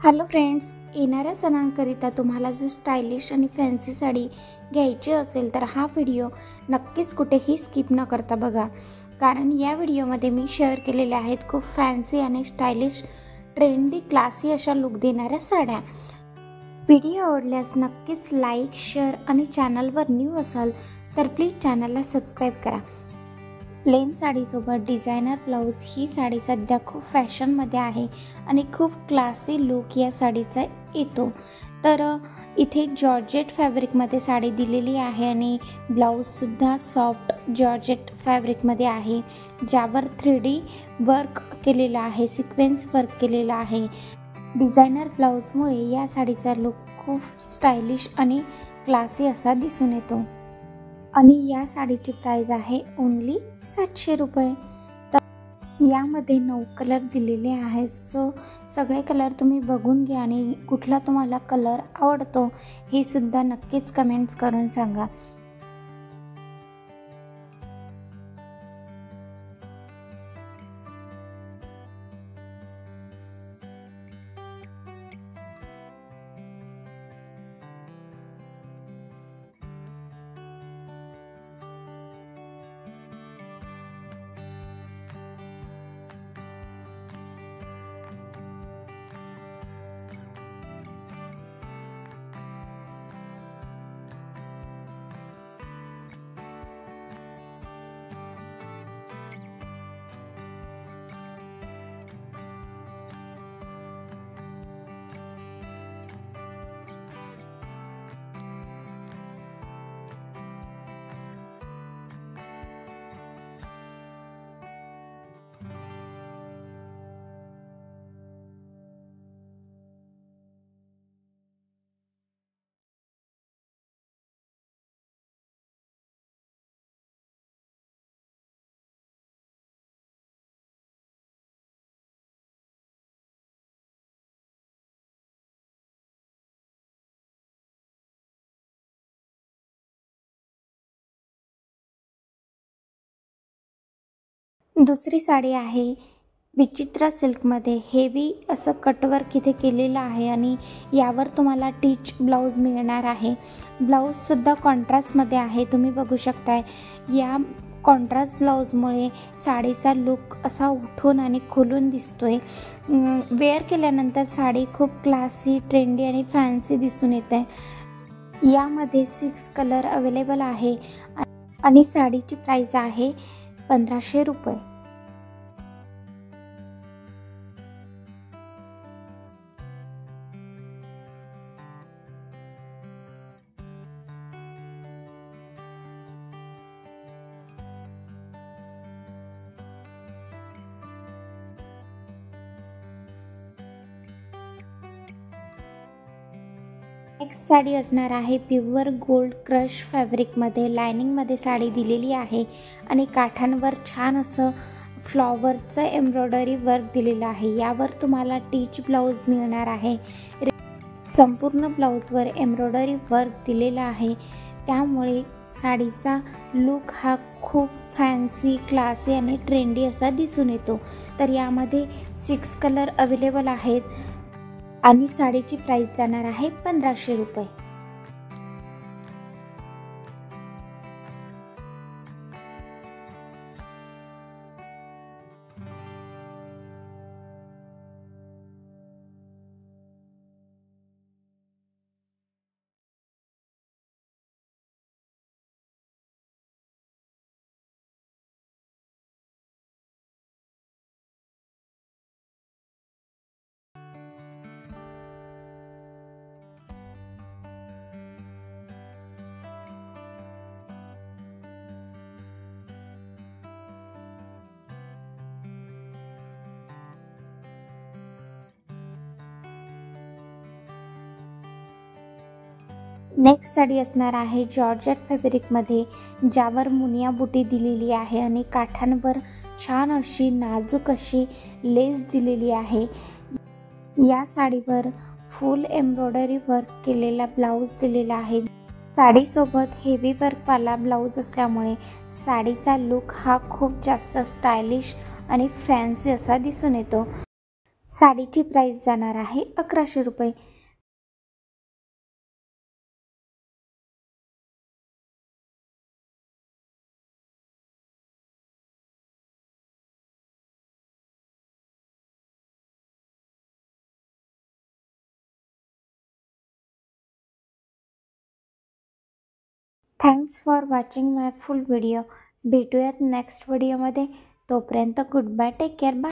Hello friends, येणाऱ्या सणांकरिता तुम्हाला जर स्टायलिश आणि फॅन्सी साडी घ्यायची असेल तर हा व्हिडिओ नक्कीच कुठेही स्किप न करता बघा, कारण या व्हिडिओमध्ये मी शेअर केलेल्या आहेत खूप फॅन्सी आणि स्टायलिश ट्रेंडी क्लासी अशा लुक देणाऱ्या साड्या। व्हिडिओ आवडल्यास नक्कीच लाईक शेअर आणि चॅनलवर न्यू असाल तर प्लीज चॅनलला सबस्क्राईब करा। प्लेन साडीसोबत डिझायनर ब्लाऊज ही साडी सध्या खूप फॅशनमध्ये आहे आणि खूप क्लासी लुक या साडीचा येतो। तर इथे जॉर्जेट फॅब्रिकमध्ये साडी दिलेली आहे आणि ब्लाऊजसुद्धा सॉफ्ट जॉर्जेट फॅब्रिकमध्ये आहे, ज्यावर 3D वर्क केलेलं आहे, सिक्वेन्स वर्क केलेला आहे। डिझायनर ब्लाऊजमुळे या साडीचा लुक खूप स्टायलिश आणि क्लासी असा दिसून येतो आणि या साडीची प्राइस आहे ओन्ली 700 रुपये। तर यामध्ये 9 कलर दिलेले आहेत, सो सगळे कलर तुम्ही बघून घ्या आणि कुठला तुम्हाला कलर आवडतो हे सुद्धा नक्कीच कमेंट्स करून सांगा। दुसरी साडी आहे विचित्र सिल्कमध्ये, हेवी असं कटवर्क इथे केलेलं आहे आणि यावर तुम्हाला टीच ब्लाऊज मिळणार आहे। ब्लाऊजसुद्धा कॉन्ट्रास्टमध्ये आहे, तुम्ही बघू शकताय। या कॉन्ट्रास्ट ब्लाऊजमुळे साडीचा लुक असा उठून आणि खुलून दिसतोय। वेअर केल्यानंतर साडी खूप क्लासी, ट्रेंडी आणि फॅन्सी दिसून येते। यामध्ये 6 कलर अवेलेबल आहे आणि साडीची प्राइस आहे 1500 रुपये। नेक्स्ट साडी असणार आहे प्युअर गोल्ड क्रश फॅब्रिकमध्ये, लायनिंगमध्ये साडी दिलेली आहे आणि काठांवर छान असं फ्लॉवरचं एम्ब्रॉयडरी वर्क दिलेलं आहे। यावर तुम्हाला टीच ब्लाऊज मिळणार आहे। संपूर्ण ब्लाऊजवर एम्ब्रॉयडरी वर्क दिलेला आहे, त्यामुळे साडीचा लुक हा खूप फॅन्सी, क्लासी आणि ट्रेंडी असा दिसून येतो। तर यामध्ये 6 कलर अवेलेबल आहेत आणि साडीची प्राइस जाणार आहे 1500 रुपये। नेक्स्ट साडी असणार आहे जॉर्जेट फॅब्रिकमध्ये, ज्यावर मुनिया बुटी दिलेली आहे आणि काठांवर छान अशी नाजूक अशी लेस दिलेली आहे। या साडीवर फुल एम्ब्रॉयडरी वर्क केलेला ब्लाऊज दिलेला आहे। साडीसोबत हेवी वर्कवाला ब्लाऊज असल्यामुळे साडीचा लुक हा खूप जास्त स्टायलिश आणि फॅन्सी असा दिसून येतो। साडीची प्राइस जाणार आहे 1100 रुपये। Thanks for watching my full video. भेटूयात नेक्स्ट व्हिडिओमध्ये। तोपर्यंत good bye, take care, bye.